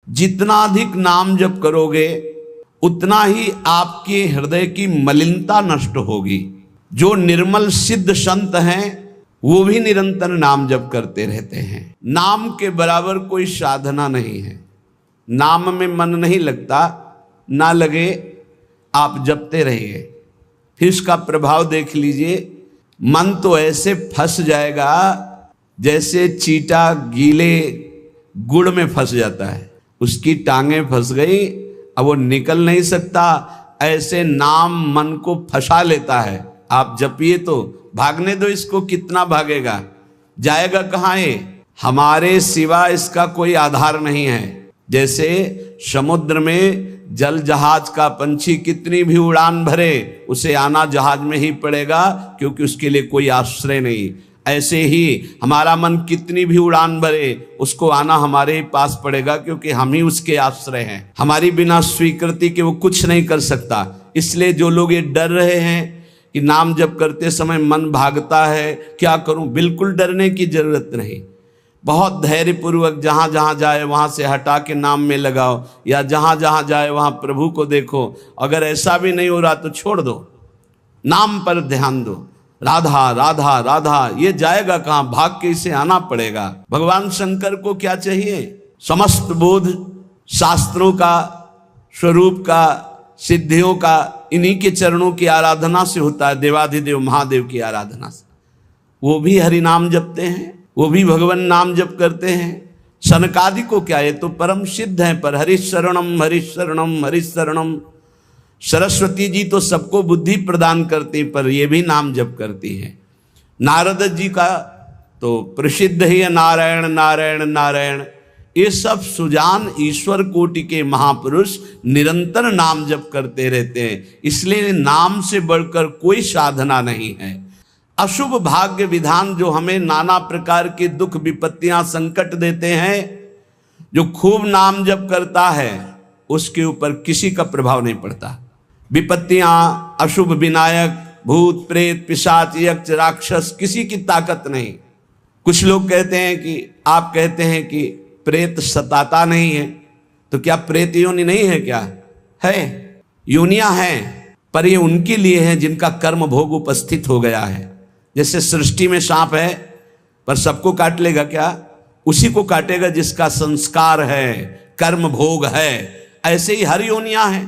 जितना अधिक नाम जप करोगे उतना ही आपके हृदय की मलिनता नष्ट होगी। जो निर्मल सिद्ध संत हैं वो भी निरंतर नाम जप करते रहते हैं। नाम के बराबर कोई साधना नहीं है। नाम में मन नहीं लगता, ना लगे आप जपते रहिए, फिर इसका प्रभाव देख लीजिए। मन तो ऐसे फंस जाएगा जैसे चींटा गीले गुड़ में फंस जाता है, उसकी टांगें फंस गई, अब वो निकल नहीं सकता। ऐसे नाम मन को फंसा लेता है। आप जपिए तो भागने दो इसको, कितना भागेगा, जाएगा कहाँ ये? हमारे सिवा इसका कोई आधार नहीं है। जैसे समुद्र में जल जहाज का पंछी कितनी भी उड़ान भरे, उसे आना जहाज में ही पड़ेगा, क्योंकि उसके लिए कोई आश्रय नहीं। ऐसे ही हमारा मन कितनी भी उड़ान भरे, उसको आना हमारे ही पास पड़ेगा, क्योंकि हम ही उसके आश्रय हैं। हमारी बिना स्वीकृति के वो कुछ नहीं कर सकता। इसलिए जो लोग ये डर रहे हैं कि नाम जप करते समय मन भागता है, क्या करूं, बिल्कुल डरने की जरूरत नहीं। बहुत धैर्यपूर्वक जहाँ जहाँ जाए वहाँ से हटा के नाम में लगाओ, या जहाँ जहाँ जाए वहाँ प्रभु को देखो। अगर ऐसा भी नहीं हो रहा तो छोड़ दो, नाम पर ध्यान दो। राधा राधा राधा, ये जाएगा कहाँ, भाग के इसे आना पड़ेगा। भगवान शंकर को क्या चाहिए? समस्त बोध शास्त्रों का, स्वरूप का, सिद्धियों का इन्हीं के चरणों की आराधना से होता है, देवाधिदेव महादेव की आराधना से। वो भी हरि नाम जपते हैं, वो भी भगवान नाम जप करते हैं। सनकादि को क्या, ये तो परम सिद्ध है, पर हरिशरणम हरिशरणम हरिशरणम। सरस्वती जी तो सबको बुद्धि प्रदान करती, पर ये भी नाम जप करती हैं। नारद जी का तो प्रसिद्ध ही है नारायण नारायण नारायण। ये सब सुजान ईश्वर कोटि के महापुरुष निरंतर नाम जप करते रहते हैं। इसलिए नाम से बढ़कर कोई साधना नहीं है। अशुभ भाग्य विधान जो हमें नाना प्रकार के दुख विपत्तियां संकट देते हैं, जो खूब नाम जप करता है उसके ऊपर किसी का प्रभाव नहीं पड़ता। विपत्तियां, अशुभ विनायक, भूत प्रेत पिशाच यक्ष राक्षस, किसी की ताकत नहीं। कुछ लोग कहते हैं कि, आप कहते हैं कि प्रेत सताता नहीं है, तो क्या प्रेत योनि नहीं है? क्या है, योनियां हैं, पर ये उनके लिए है जिनका कर्म भोग उपस्थित हो गया है। जैसे सृष्टि में सांप है, पर सबको काट लेगा क्या? उसी को काटेगा जिसका संस्कार है, कर्म भोग है। ऐसे ही हर योनियां हैं।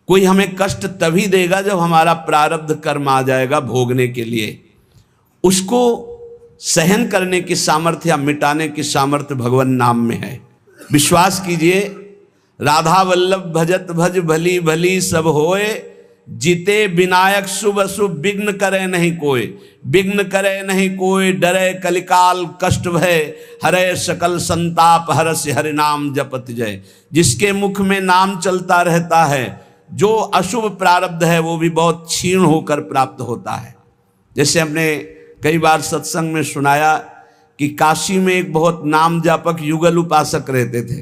कोई हमें कष्ट तभी देगा जब हमारा प्रारब्ध कर्म आ जाएगा भोगने के लिए। उसको सहन करने की सामर्थ्य या मिटाने की सामर्थ्य भगवान नाम में है। विश्वास कीजिए, राधा वल्लभ भजत भज भली भली सब होए, जीते विनायक शुभ शुभ विघ्न करे नहीं कोई। विघ्न करे नहीं कोई, डरे कलिकाल कष्ट भय, हरे सकल संताप हरस हरि नाम जपत जय। जिसके मुख में नाम चलता रहता है, जो अशुभ प्रारब्ध है वो भी बहुत क्षीण होकर प्राप्त होता है। जैसे हमने कई बार सत्संग में सुनाया कि काशी में एक बहुत नाम जापक युगल उपासक रहते थे।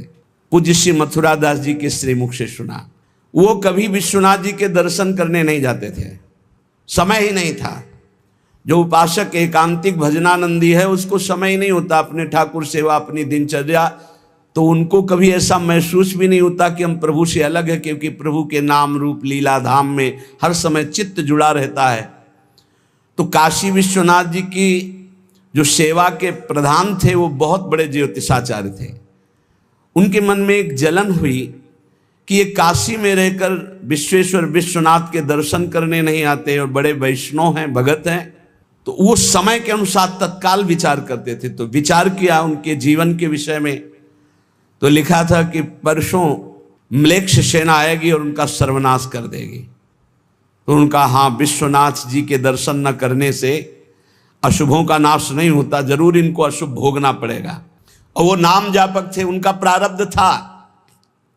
पूज्य श्री मथुरा दास जी के श्रीमुख से सुना। वो कभी विश्वनाथ जी के दर्शन करने नहीं जाते थे, समय ही नहीं था। जो उपासक एकांतिक भजनानंदी है उसको समय ही नहीं होता, अपने ठाकुर सेवा, अपनी दिनचर्या, तो उनको कभी ऐसा महसूस भी नहीं होता कि हम प्रभु से अलग है, क्योंकि प्रभु के नाम रूप लीला धाम में हर समय चित्त जुड़ा रहता है। तो काशी विश्वनाथ जी की जो सेवा के प्रधान थे वो बहुत बड़े ज्योतिषाचार्य थे। उनके मन में एक जलन हुई कि ये काशी में रहकर विश्वेश्वर विश्वनाथ के दर्शन करने नहीं आते और बड़े वैष्णव हैं, भगत हैं। तो वो समय के अनुसार तत्काल विचार करते थे। तो विचार किया उनके जीवन के विषय में, तो लिखा था कि परसों म्लेच्छ सेना आएगी और उनका सर्वनाश कर देगी। तो उनका, हाँ, विश्वनाथ जी के दर्शन न करने से अशुभों का नाश नहीं होता, जरूर इनको अशुभ भोगना पड़ेगा। और वो नाम जापक थे, उनका प्रारब्ध था।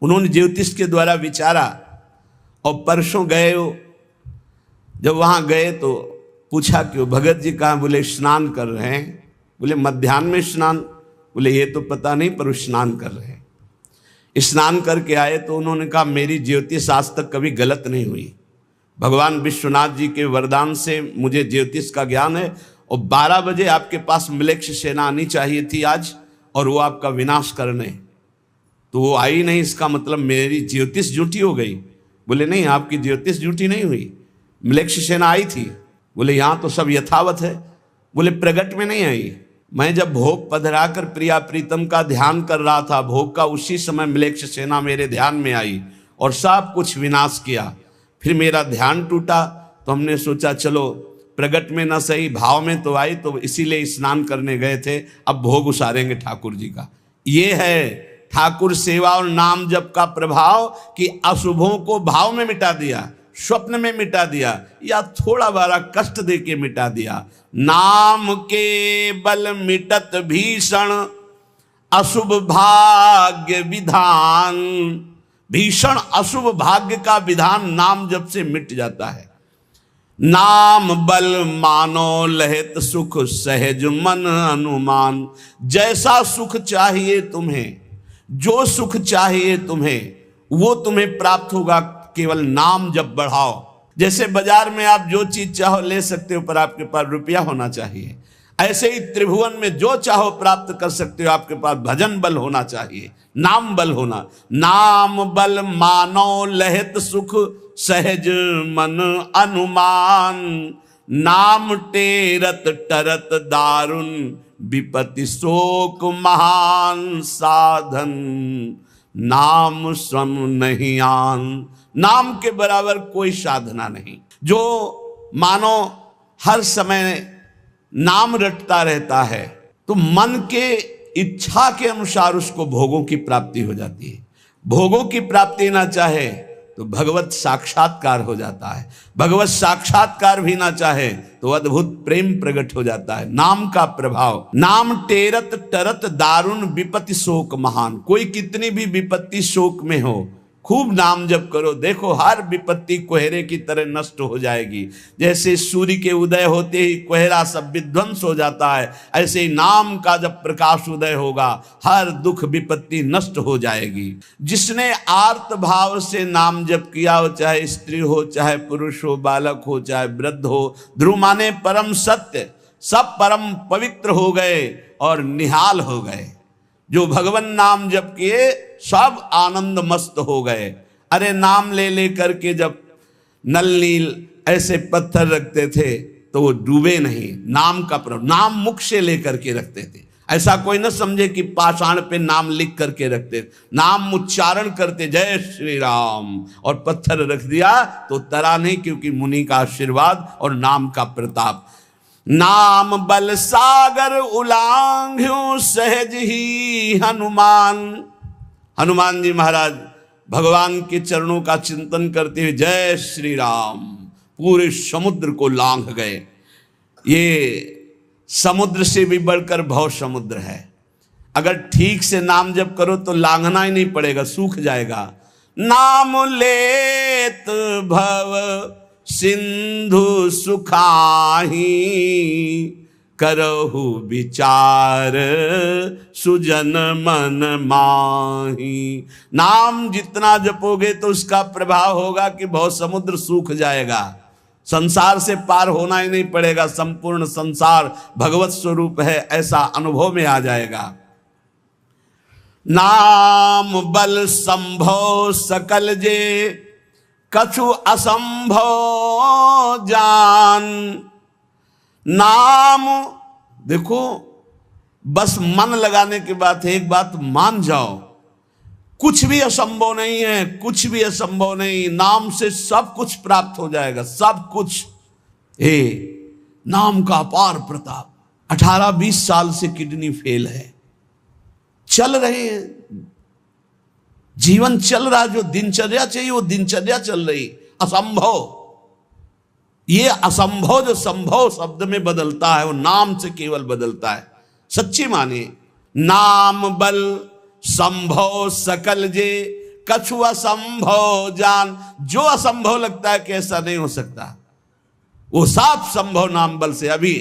उन्होंने ज्योतिष के द्वारा विचारा और परसों गए। जब वहाँ गए तो पूछा कि वो भगत जी कहाँ? बोले स्नान कर रहे हैं। बोले मध्याह्न में स्नान? बोले ये तो पता नहीं, पर स्नान कर रहे हैं। स्नान करके आए तो उन्होंने कहा मेरी ज्योतिष आज तक कभी गलत नहीं हुई। भगवान विश्वनाथ जी के वरदान से मुझे ज्योतिष का ज्ञान है, और 12 बजे आपके पास म्लेच्छ सेना आनी चाहिए थी आज, और वो आपका विनाश करने। तो वो आई नहीं, इसका मतलब मेरी ज्योतिष झूठी हो गई। बोले नहीं, आपकी ज्योतिष झूठी नहीं हुई, म्लेच्छ सेना आई थी। बोले यहाँ तो सब यथावत है। बोले प्रगट में नहीं आई, मैं जब भोग पधराकर प्रिया प्रीतम का ध्यान कर रहा था भोग का, उसी समय म्लेच्छ सेना मेरे ध्यान में आई और सब कुछ विनाश किया। फिर मेरा ध्यान टूटा तो हमने सोचा चलो प्रगट में न सही भाव में तो आई, तो इसीलिए स्नान करने गए थे, अब भोग उसारेंगे ठाकुर जी का। ये है ठाकुर सेवा और नाम जप का प्रभाव कि अशुभों को भाव में मिटा दिया, स्वप्न में मिटा दिया या थोड़ा बड़ा कष्ट दे के मिटा दिया। नाम के बल मिटत भीषण अशुभ भाग्य विधान। भीषण अशुभ भाग्य का विधान नाम जप से मिट जाता है। नाम बल मानो लहित सुख सहज मन अनुमान। जैसा सुख चाहिए तुम्हें, जो सुख चाहिए तुम्हें, वो तुम्हें प्राप्त होगा, केवल नाम जब बढ़ाओ। जैसे बाजार में आप जो चीज चाहो ले सकते हो, पर आपके पास रुपया होना चाहिए। ऐसे ही त्रिभुवन में जो चाहो प्राप्त कर सकते हो, आपके पास भजन बल होना चाहिए, नाम बल होना। नाम बल मानो लहित सुख सहज मन अनुमान। नाम टेरत टरत दारुण विपत्ति शोक महान साधन। नाम श्रम नहीं आन। नाम के बराबर कोई साधना नहीं। जो मानो हर समय नाम रटता रहता है तो मन के इच्छा के अनुसार उसको भोगों की प्राप्ति हो जाती है। भोगों की प्राप्ति ना चाहे तो भगवत साक्षात्कार हो जाता है। भगवत साक्षात्कार भी ना चाहे तो अद्भुत प्रेम प्रकट हो जाता है। नाम का प्रभाव। नाम टेरत टरत दारुण विपत्ति शोक महान। कोई कितनी भी विपत्ति शोक में हो, खूब नाम जप करो, देखो हर विपत्ति कोहरे की तरह नष्ट हो जाएगी। जैसे सूर्य के उदय होते ही कोहरा सब विध्वंस हो जाता है, ऐसे ही नाम का जब प्रकाश उदय होगा हर दुख विपत्ति नष्ट हो जाएगी। जिसने आर्त भाव से नाम जप किया हो, चाहे स्त्री हो, चाहे पुरुष हो, बालक हो, चाहे वृद्ध हो, ध्रुव माने परम सत्य, सब परम पवित्र हो गए और निहाल हो गए। जो भगवान नाम जप किए सब आनंद मस्त हो गए। अरे नाम ले ले करके जब नल नील ऐसे पत्थर रखते थे तो वो डूबे नहीं। नाम का प्रभाव, नाम मुख से लेकर के रखते थे। ऐसा कोई न समझे कि पाषाण पे नाम लिख करके रखते, नाम उच्चारण करते, जय श्री राम, और पत्थर रख दिया तो तरा नहीं, क्योंकि मुनि का आशीर्वाद और नाम का प्रताप। नाम बल सागर उलांघ्यो सहज ही हनुमान। हनुमान जी महाराज भगवान के चरणों का चिंतन करते हुए जय श्री राम पूरे समुद्र को लांघ गए। ये समुद्र से भी बढ़कर भव समुद्र है। अगर ठीक से नाम जप करो तो लांघना ही नहीं पड़ेगा, सूख जाएगा। नाम लेत भव सिंधु सुखाही करहु विचार सुजन मन माही। नाम जितना जपोगे तो उसका प्रभाव होगा कि बहुत समुद्र सूख जाएगा, संसार से पार होना ही नहीं पड़ेगा। संपूर्ण संसार भगवत स्वरूप है ऐसा अनुभव में आ जाएगा। नाम बल संभव सकल जे कछु असंभव जान। नाम देखो, बस मन लगाने की बात है। एक बात मान जाओ, कुछ भी असंभव नहीं है, कुछ भी असंभव नहीं। नाम से सब कुछ प्राप्त हो जाएगा, सब कुछ। नाम का अपार प्रताप। 18-20 साल से किडनी फेल है, चल रहे हैं, जीवन चल रहा, जो दिनचर्या चाहिए वो दिनचर्या चल रही। असंभव, ये असंभव जो संभव शब्द में बदलता है वो नाम से केवल बदलता है। सच्ची माने, नाम बल संभव सकल जे कछु असंभव जान। जो असंभव लगता है कि ऐसा नहीं हो सकता, वो सब संभव नाम बल से। अभी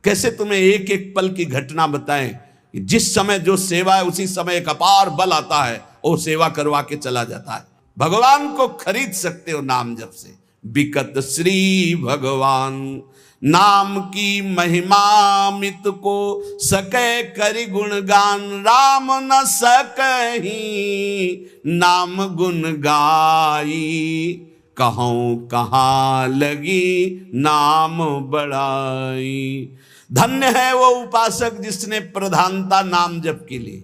कैसे तुम्हें एक एक पल की घटना बताएं, जिस समय जो सेवा है उसी समय एक अपार बल आता है, वो सेवा करवा के चला जाता है। भगवान को खरीद सकते हो नाम जप से। बिकत श्री भगवान नाम की महिमा मित को सके करि गुणगान, राम न सकही नाम गुण गाई, कहूँ कहाँ लगी नाम बड़ाई। धन्य है वो उपासक जिसने प्रधानता नाम जप के लिए।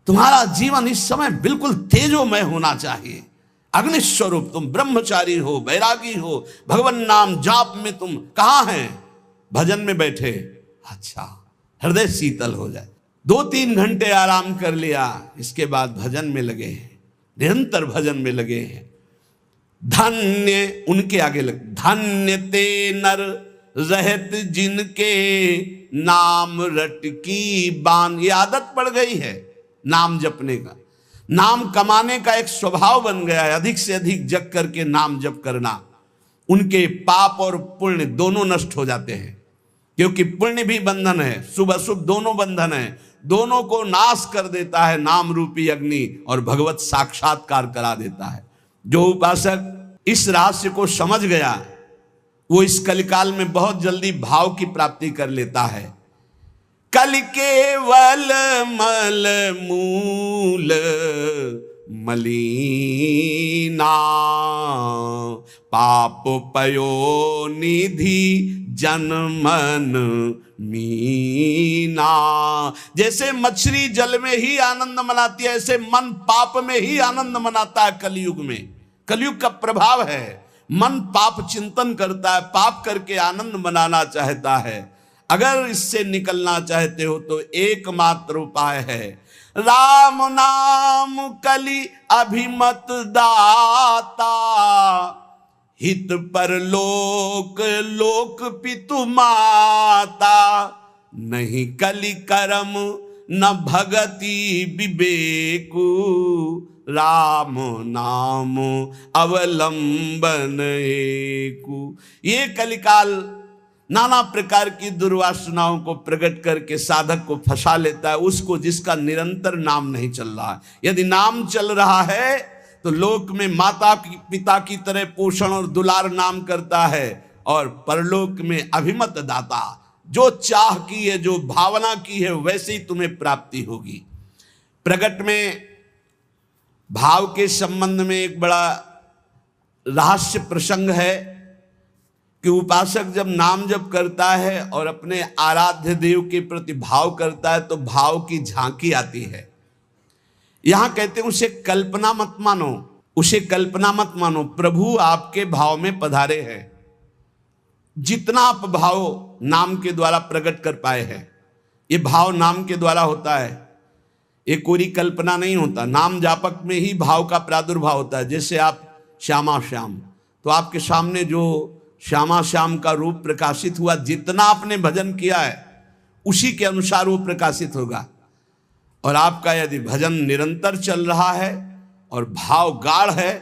तुम्हारा जीवन इस समय बिल्कुल तेजोमय होना चाहिए, अग्नि स्वरूप। तुम ब्रह्मचारी हो, बैरागी हो, भगवान नाम जाप में तुम कहाँ हैं? भजन में बैठे। अच्छा, हृदय शीतल हो जाए। 2-3 घंटे आराम कर लिया, इसके बाद भजन में लगे हैं, निरंतर भजन में लगे हैं। धन्य, उनके आगे लग, धन्य ते नर रहत जिनके नाम रट की बान। ये आदत पड़ गई है नाम जपने का, नाम कमाने का एक स्वभाव बन गया है। अधिक से अधिक जग करके नाम जप करना, उनके पाप और पुण्य दोनों नष्ट हो जाते हैं, क्योंकि पुण्य भी बंधन है, शुभ अशुभ दोनों बंधन है, दोनों को नाश कर देता है नाम रूपी अग्नि, और भगवत साक्षात्कार करा देता है। जो उपासक इस रहस्य को समझ गया, वो इस कलिकाल में बहुत जल्दी भाव की प्राप्ति कर लेता है। कल केवल मल मूल मलीना, पाप पयो निधि जन मन मीना। जैसे मछली जल में ही आनंद मनाती है, ऐसे मन पाप में ही आनंद मनाता है। कलयुग में, कलयुग का प्रभाव है, मन पाप चिंतन करता है, पाप करके आनंद मनाना चाहता है। अगर इससे निकलना चाहते हो तो एकमात्र उपाय है राम नाम कलि अभिमत दाता, हित पर लोक लोक पितु माता। नहीं कलि कर्म न भगति विवेकु, राम नाम अवलंबन एकु। ये कलिकाल नाना प्रकार की दुर्वासनाओं को प्रकट करके साधक को फंसा लेता है, उसको जिसका निरंतर नाम नहीं चल रहा है। यदि नाम चल रहा है तो लोक में माता पिता की तरह पोषण और दुलार नाम करता है, और परलोक में अभिमत दाता, जो चाह की है, जो भावना की है, वैसे ही तुम्हें प्राप्ति होगी। प्रकट में भाव के संबंध में एक बड़ा रहस्य प्रसंग है कि उपासक जब नाम जप करता है और अपने आराध्य देव के प्रति भाव करता है तो भाव की झांकी आती है। यहां कहते हैं उसे कल्पना मत मानो, उसे कल्पना मत मानो, प्रभु आपके भाव में पधारे हैं। जितना आप भाव नाम के द्वारा प्रकट कर पाए हैं, ये भाव नाम के द्वारा होता है, ये कोई कल्पना नहीं होता। नाम जापक में ही भाव का प्रादुर्भाव होता है। जैसे आप श्यामा श्याम, तो आपके सामने जो श्यामा श्याम का रूप प्रकाशित हुआ, जितना आपने भजन किया है उसी के अनुसार वो प्रकाशित होगा। और आपका यदि भजन निरंतर चल रहा है और भाव गाढ़ है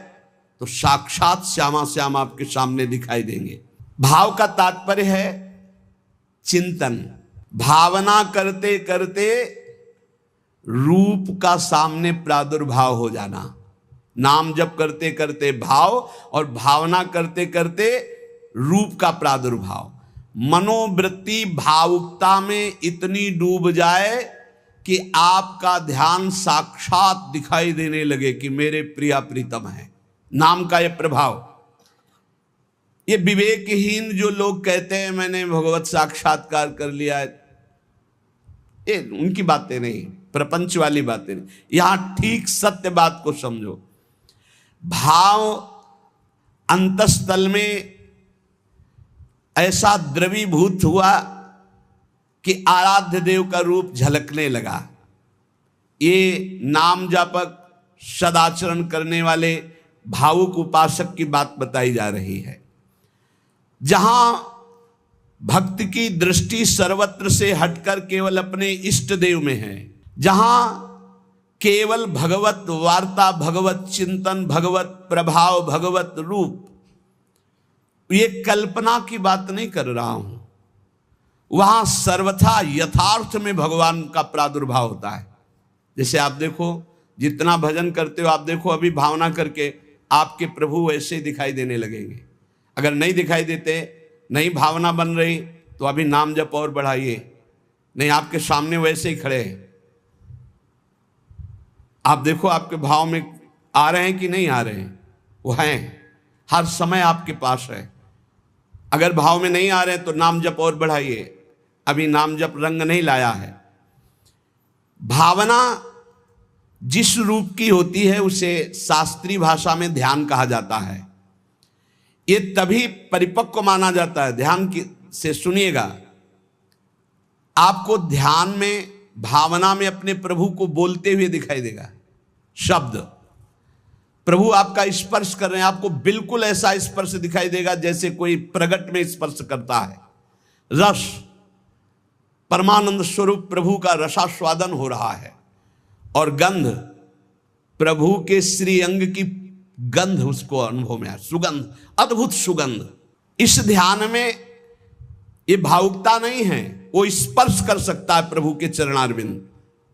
तो साक्षात श्यामा श्याम आपके सामने दिखाई देंगे। भाव का तात्पर्य है चिंतन, भावना करते करते रूप का सामने प्रादुर्भाव हो जाना। नाम जप करते करते भाव, और भावना करते करते रूप का प्रादुर्भाव। मनोवृत्ति भावुकता में इतनी डूब जाए कि आपका ध्यान साक्षात दिखाई देने लगे कि मेरे प्रिया प्रीतम है। नाम का यह प्रभाव। ये विवेकहीन जो लोग कहते हैं मैंने भगवत साक्षात्कार कर लिया है, ये उनकी बातें नहीं, प्रपंच वाली बातें नहीं। यहां ठीक सत्य बात को समझो। भाव अंतस्थल में ऐसा द्रवीभूत हुआ कि आराध्य देव का रूप झलकने लगा। ये नाम जापक सदाचरण करने वाले भावुक उपासक की बात बताई जा रही है। जहां भक्त की दृष्टि सर्वत्र से हटकर केवल अपने इष्ट देव में है, जहां केवल भगवत वार्ता, भगवत चिंतन, भगवत प्रभाव, भगवत रूप, ये कल्पना की बात नहीं कर रहा हूं, वहां सर्वथा यथार्थ में भगवान का प्रादुर्भाव होता है। जैसे आप देखो, जितना भजन करते हो, आप देखो अभी भावना करके आपके प्रभु ऐसे दिखाई देने लगेंगे। अगर नहीं दिखाई देते नहीं भावना बन रही तो अभी नाम जप और बढ़ाइए। नहीं, आपके सामने वैसे ही खड़े हैं, आप देखो आपके भाव में आ रहे हैं कि नहीं आ रहे हैं? वो हैं, हर समय आपके पास है। अगर भाव में नहीं आ रहे हैं तो नाम जप और बढ़ाइए, अभी नाम जप रंग नहीं लाया है। भावना जिस रूप की होती है उसे शास्त्रीय भाषा में ध्यान कहा जाता है। ये तभी परिपक्व माना जाता है। ध्यान से सुनिएगा, आपको ध्यान में, भावना में अपने प्रभु को बोलते हुए दिखाई देगा। शब्द प्रभु आपका स्पर्श कर रहे हैं, आपको बिल्कुल ऐसा स्पर्श दिखाई देगा जैसे कोई प्रगट में स्पर्श करता है। रस, परमानंद स्वरूप प्रभु का रसास्वादन हो रहा है। और गंध, प्रभु के श्री अंग की गंध उसको अनुभव में है, सुगंध, अद्भुत सुगंध। इस ध्यान में ये भावुकता नहीं है, वो स्पर्श कर सकता है प्रभु के चरणारविंद।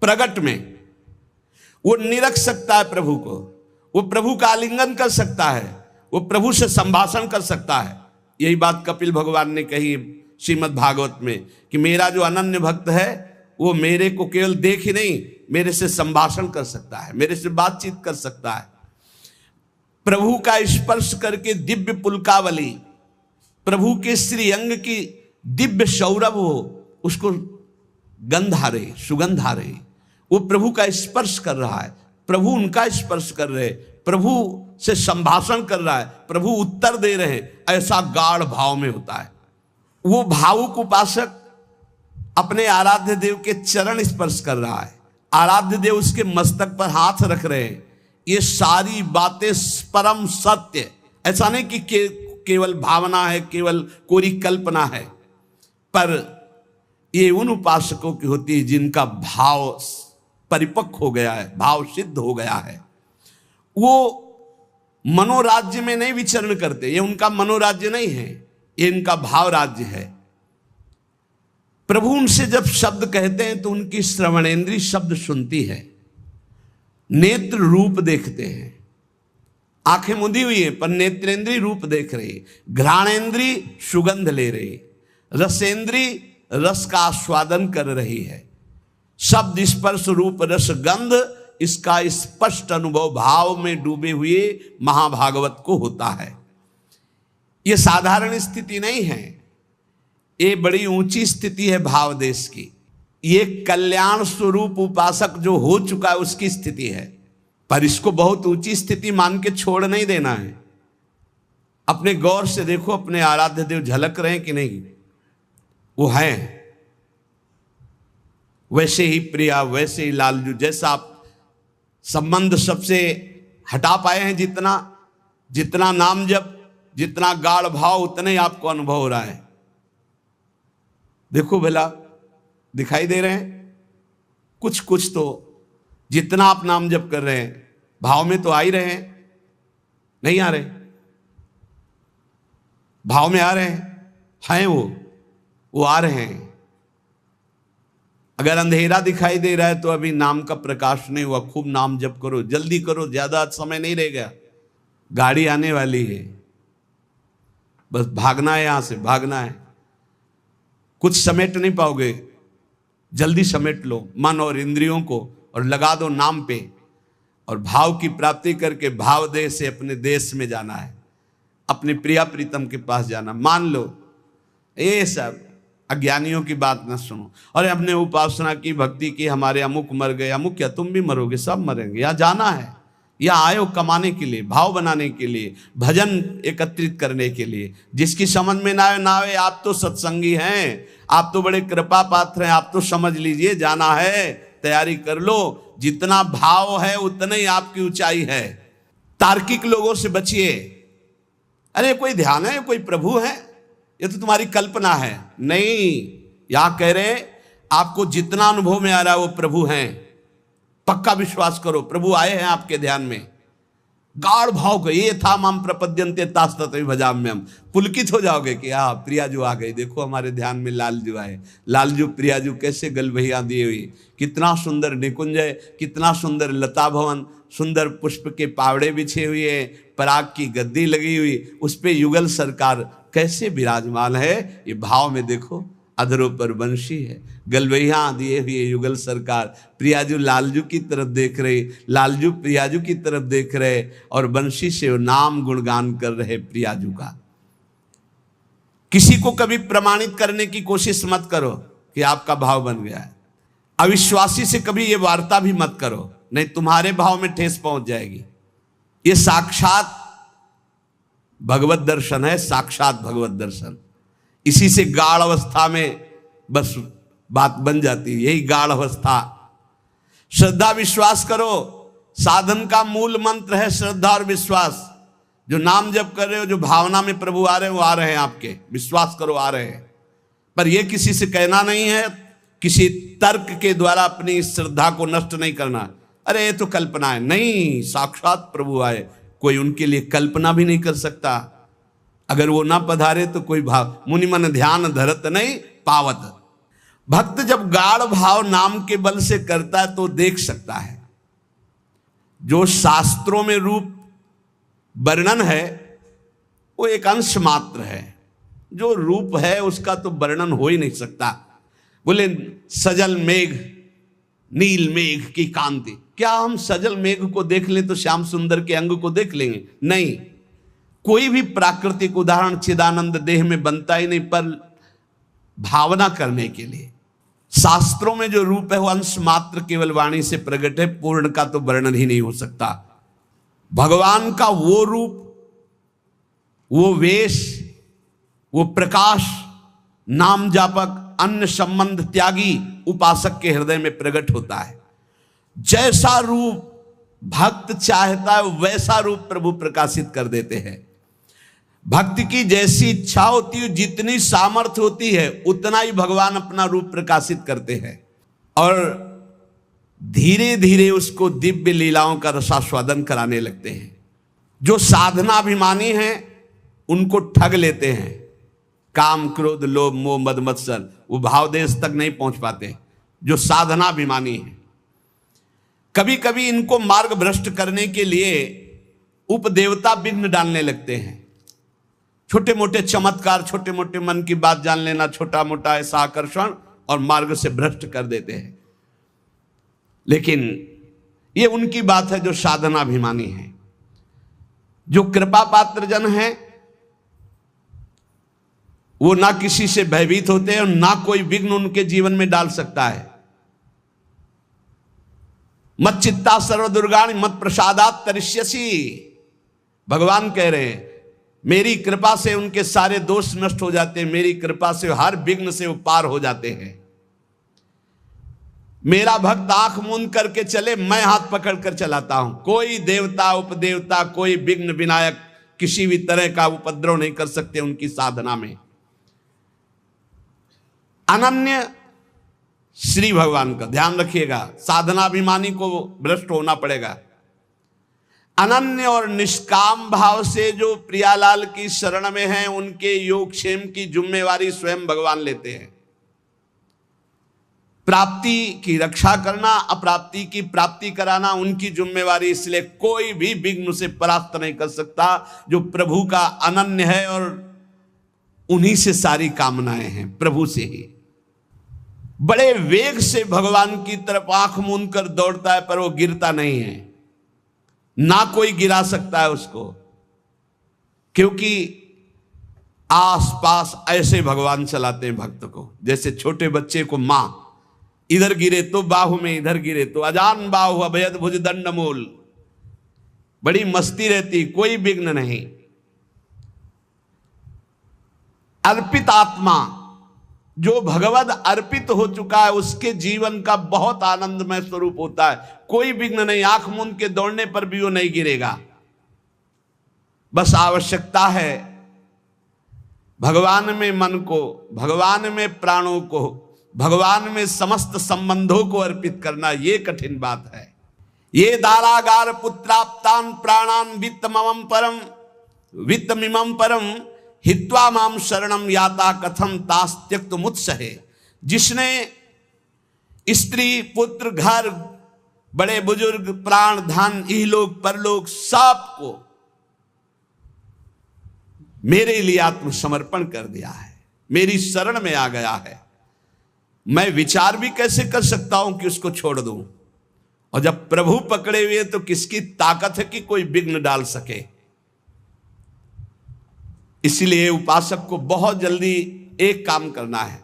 प्रगट में वो निरख सकता है प्रभु को, वो प्रभु का आलिंगन कर सकता है, वो प्रभु से संभाषण कर सकता है। यही बात कपिल भगवान ने कही श्रीमद् भागवत में कि मेरा जो अनन्य भक्त है वो मेरे को केवल देख ही नहीं, मेरे से संभाषण कर सकता है, मेरे से बातचीत कर सकता है। प्रभु का स्पर्श करके दिव्य पुलकावली, प्रभु के श्री अंग की दिव्य सौरभ हो, उसको गंध आ रही, सुगंध आ रही, वो प्रभु का स्पर्श कर रहा है, प्रभु उनका स्पर्श कर रहे, प्रभु से संभाषण कर रहा है, प्रभु उत्तर दे रहे हैं, ऐसा गाढ़ भाव में होता है। वो भावुक उपासक अपने आराध्य देव के चरण स्पर्श कर रहा है, आराध्य देव उसके मस्तक पर हाथ रख रहे हैं। ये सारी बातें परम सत्य, ऐसा नहीं कि केवल भावना है, केवल कोरी कल्पना है, पर ये उन उपासकों की होती है जिनका भाव परिपक्व हो गया है, भाव सिद्ध हो गया है। वो मनोराज्य में नहीं विचरण करते, ये उनका मनोराज्य नहीं है, ये इनका भाव राज्य है। प्रभु उनसे जब शब्द कहते हैं तो उनकी श्रवणेंद्री शब्द सुनती है, नेत्र रूप देखते हैं, आंखें मुदी हुई है पर नेत्रेंद्री रूप देख रही, घ्राणेंद्री सुगंध ले रही, रसेंद्री रस का आस्वादन कर रही है। शब्द स्पर्श रूप रस गंध, इसका स्पष्ट अनुभव भाव में डूबे हुए महाभागवत को होता है। यह साधारण स्थिति नहीं है, ये बड़ी ऊंची स्थिति है भाव देश की। ये कल्याण स्वरूप उपासक जो हो चुका है उसकी स्थिति है, पर इसको बहुत ऊंची स्थिति मान के छोड़ नहीं देना है। अपने गौर से देखो, अपने आराध्य देव झलक रहे हैं कि नहीं? वो हैं वैसे ही प्रिया, वैसे ही लालजू, जैसा आप संबंध सबसे हटा पाए हैं, जितना नाम जप, जितना गाढ़ भाव, उतने ही आपको अनुभव हो रहा है। देखो भला, दिखाई दे रहे हैं कुछ तो, जितना आप नाम जप कर रहे हैं भाव में तो आ ही रहे हैं, नहीं आ रहे? भाव में आ रहे हैं वो आ रहे हैं। अगर अंधेरा दिखाई दे रहा है तो अभी नाम का प्रकाश नहीं हुआ। खूब नाम जप करो, जल्दी करो, ज्यादा समय नहीं रह गया, गाड़ी आने वाली है, बस भागना है, यहां से भागना है। कुछ समेट नहीं पाओगे, जल्दी समेट लो मन और इंद्रियों को और लगा दो नाम पे, और भाव की प्राप्ति करके भाव देश से अपने देश में जाना है, अपने प्रिया प्रीतम के पास जाना। मान लो ये सब अज्ञानियों की बात न सुनो। अरे हमने उपासना की, भक्ति की, हमारे अमुक मर गए, अमुक क्या, तुम भी मरोगे, सब मरेंगे। यहाँ जाना है, यहाँ आए हो कमाने के लिए, भाव बनाने के लिए, भजन एकत्रित करने के लिए। जिसकी समझ में ना आए, आप तो सत्संगी हैं, आप तो बड़े कृपा पात्र हैं, आप तो समझ लीजिए, जाना है, तैयारी कर लो। जितना भाव है उतने ही आपकी ऊंचाई है। तार्किक लोगों से बचिए। अरे कोई ध्यान है, कोई प्रभु है, ये तो तुम्हारी कल्पना है। नहीं, यहां कह रहे आपको जितना अनुभव में आ रहा है वो प्रभु हैं। पक्का विश्वास करो, प्रभु आए हैं आपके ध्यान में। गाढ़ भाव का, ये था माम प्रपद्यन्ते तास्ततः भजाम्यहम्। पुलकित हो जाओगे कि हाँ प्रियाजू आ गई, देखो हमारे ध्यान में लालजू आए। लालजू प्रियाजू कैसे गलभैया दिए हुई, कितना सुंदर निकुंज है, कितना सुंदर लता भवन, सुंदर पुष्प के पावड़े बिछे हुए, पराग की गद्दी लगी हुई, उस पे युगल सरकार कैसे विराजमान है। ये भाव में देखो, अधरों पर बंशी है, गलबैया दिए हुए युगल सरकार, प्रियाजू लालजू की तरफ देख रहे, लालजू प्रियाजू की तरफ देख रहे, और बंशी से नाम गुणगान कर रहे प्रियाजू का। किसी को कभी प्रमाणित करने की कोशिश मत करो कि आपका भाव बन गया है। अविश्वासी से कभी ये वार्ता भी मत करो, नहीं तुम्हारे भाव में ठेस पहुंच जाएगी। ये साक्षात भगवत दर्शन है, साक्षात भगवत दर्शन। इसी से गाढ़ अवस्था में बस बात बन जाती है, यही गाढ़ अवस्था। श्रद्धा विश्वास करो, साधन का मूल मंत्र है श्रद्धा और विश्वास। जो नाम जप कर रहे हो, जो भावना में प्रभु आ रहे हैं, वो आ रहे हैं आपके, विश्वास करो आ रहे हैं। पर यह किसी से कहना नहीं है, किसी तर्क के द्वारा अपनी इस श्रद्धा को नष्ट नहीं करना। अरे ये तो कल्पना है, नहीं, साक्षात प्रभु आए, कोई उनके लिए कल्पना भी नहीं कर सकता। अगर वो ना पधारे तो कोई भाव, मुनि मन ध्यान धरत नहीं पावत। भक्त जब गाढ़ भाव नाम के बल से करता है तो देख सकता है। जो शास्त्रों में रूप वर्णन है वो एक अंश मात्र है, जो रूप है उसका तो वर्णन हो ही नहीं सकता। बोले सजल मेघ नील मेघ की कांति, क्या हम सजल मेघ को देख लें तो श्याम सुंदर के अंग को देख लेंगे? नहीं, कोई भी प्राकृतिक उदाहरण चिदानंद देह में बनता ही नहीं, पर भावना करने के लिए। शास्त्रों में जो रूप है वो अंश मात्र केवल वाणी से प्रकट है, पूर्ण का तो वर्णन ही नहीं हो सकता। भगवान का वो रूप, वो वेश, वो प्रकाश नाम जापक अन्य संबंध त्यागी उपासक के हृदय में प्रकट होता है। जैसा रूप भक्त चाहता है वैसा रूप प्रभु प्रकाशित कर देते हैं। भक्ति की जैसी इच्छा होती है, जितनी सामर्थ्य होती है, उतना ही भगवान अपना रूप प्रकाशित करते हैं और धीरे धीरे उसको दिव्य लीलाओं का रसास्वादन कराने लगते हैं। जो साधनाभिमानी हैं उनको ठग लेते हैं। काम क्रोध लोभ मोह मद मत्सर, वो भावदेश तक नहीं पहुंच पाते जो साधनाभिमानी हैं। कभी कभी इनको मार्ग भ्रष्ट करने के लिए उपदेवता विघ्न डालने लगते हैं। छोटे मोटे चमत्कार, छोटे मोटे मन की बात जान लेना, छोटा मोटा ऐसा आकर्षण, और मार्ग से भ्रष्ट कर देते हैं। लेकिन ये उनकी बात है जो साधनाभिमानी है। जो कृपा पात्र जन है वो ना किसी से भयभीत होते हैं और ना कोई विघ्न उनके जीवन में डाल सकता है। मत चित्ता सर्व दुर्गाणि मत प्रसादात तरिष्यसि, भगवान कह रहे हैं मेरी कृपा से उनके सारे दोष नष्ट हो जाते हैं, मेरी कृपा से हर विघ्न से वो पार हो जाते हैं। मेरा भक्त आंख मूंद करके चले, मैं हाथ पकड़ कर चलाता हूं। कोई देवता उपदेवता, कोई विघ्न विनायक किसी भी तरह का उपद्रव नहीं कर सकते उनकी साधना में। अनन्य श्री भगवान का ध्यान रखिएगा, साधनाभिमानी को भ्रष्ट होना पड़ेगा। अनन्य और निष्काम भाव से जो प्रियालाल की शरण में हैं, उनके योगक्षेम की जिम्मेवारी स्वयं भगवान लेते हैं। प्राप्ति की रक्षा करना, अप्राप्ति की प्राप्ति कराना उनकी जिम्मेवारी, इसलिए कोई भी विघ्न से परास्त नहीं कर सकता। जो प्रभु का अनन्य है और उन्हीं से सारी कामनाएं हैं, प्रभु से ही। बड़े वेग से भगवान की तरफ आंख मूंद कर दौड़ता है, पर वो गिरता नहीं है, ना कोई गिरा सकता है उसको, क्योंकि आसपास ऐसे भगवान चलाते हैं भक्त को। जैसे छोटे बच्चे को मां इधर गिरे तो बाहु में, इधर गिरे तो अजान बाहु अभयद भुज दंड मूल, बड़ी मस्ती रहती, कोई विघ्न नहीं। अर्पित आत्मा जो भगवद अर्पित हो चुका है, उसके जीवन का बहुत आनंदमय स्वरूप होता है। कोई विघ्न नहीं, आंख मूंद के दौड़ने पर भी वो नहीं गिरेगा। बस आवश्यकता है भगवान में मन को, भगवान में प्राणों को, भगवान में समस्त संबंधों को अर्पित करना। ये कठिन बात है, ये दारागार पुत्राप्तान प्राणान वित्तमिमं परम हित्वा माम शरणम याता कथम तास त्यक्त मुत्सहे। जिसने स्त्री पुत्र घर बड़े बुजुर्ग प्राण धन इहलोक परलोक सबको मेरे लिए आत्मसमर्पण कर दिया है, मेरी शरण में आ गया है, मैं विचार भी कैसे कर सकता हूं कि उसको छोड़ दूं। और जब प्रभु पकड़े हुए तो किसकी ताकत है कि कोई विघ्न डाल सके। इसलिए उपासक को बहुत जल्दी एक काम करना है,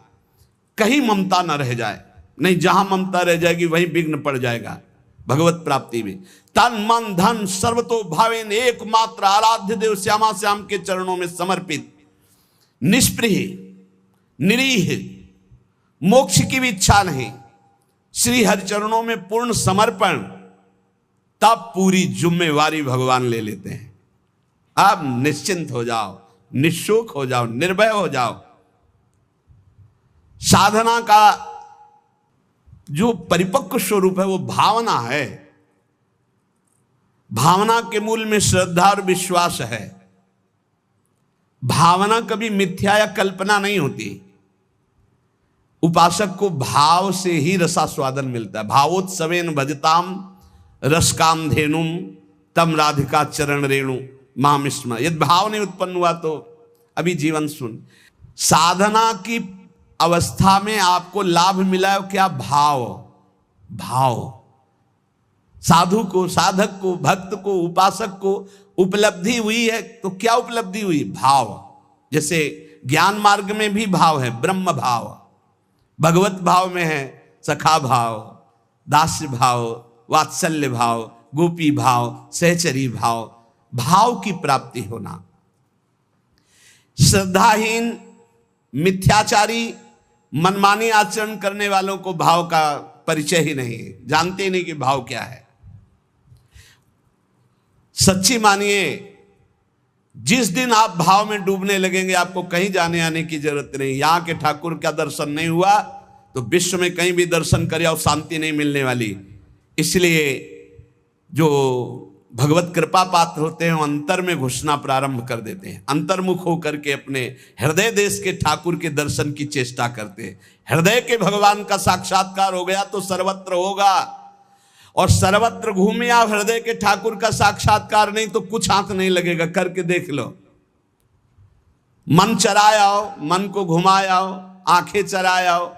कहीं ममता न रह जाए, नहीं जहां ममता रह जाएगी वहीं विघ्न पड़ जाएगा भगवत प्राप्ति में। तन मन धन सर्वतो भावेन एकमात्र आराध्य देव श्यामा श्याम के चरणों में समर्पित, निष्प्रिय निरीह, मोक्ष की भी इच्छा नहीं, श्री हरि चरणों में पूर्ण समर्पण, तब पूरी जिम्मेवारी भगवान ले लेते हैं। अब निश्चिंत हो जाओ, निशुक हो जाओ, निर्भय हो जाओ। साधना का जो परिपक्व स्वरूप है वो भावना है। भावना के मूल में श्रद्धा और विश्वास है। भावना कभी मिथ्या या कल्पना नहीं होती। उपासक को भाव से ही रसास्वादन मिलता है। भावोत्सवेन भजताम रसकाम धेनुम तम राधिका चरण रेणु माम स्मर। यदि भाव नहीं उत्पन्न हुआ तो अभी जीवन सुन। साधना की अवस्था में आपको लाभ मिला है क्या? भाव। भाव साधु को, साधक को, भक्त को, उपासक को उपलब्धि हुई है तो क्या उपलब्धि हुई? भाव। जैसे ज्ञान मार्ग में भी भाव है, ब्रह्म भाव। भगवत भाव में है सखा भाव, दास्य भाव, वात्सल्य भाव, गोपी भाव, सहचरी भाव। भाव की प्राप्ति होना। श्रद्धाहीन, मिथ्याचारी, मनमानी आचरण करने वालों को भाव का परिचय ही नहीं है, जानते ही नहीं कि भाव क्या है। सच्ची मानिए, जिस दिन आप भाव में डूबने लगेंगे आपको कहीं जाने आने की जरूरत नहीं। यहां के ठाकुर का दर्शन नहीं हुआ तो विश्व में कहीं भी दर्शन करे और शांति नहीं मिलने वाली। इसलिए जो भगवत कृपा पात्र होते हैं अंतर में घुसना प्रारंभ कर देते हैं। अंतर्मुख होकर के अपने हृदय देश के ठाकुर के दर्शन की चेष्टा करते हैं। हृदय के भगवान का साक्षात्कार हो गया तो सर्वत्र होगा। और सर्वत्र घूमे आप, हृदय के ठाकुर का साक्षात्कार नहीं तो कुछ हाथ नहीं लगेगा। करके देख लो। मन चराए आओ, मन को घुमाए आओ, आंखें चराए आओ,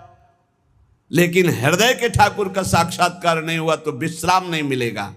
लेकिन हृदय के ठाकुर का साक्षात्कार नहीं हुआ तो विश्राम नहीं मिलेगा।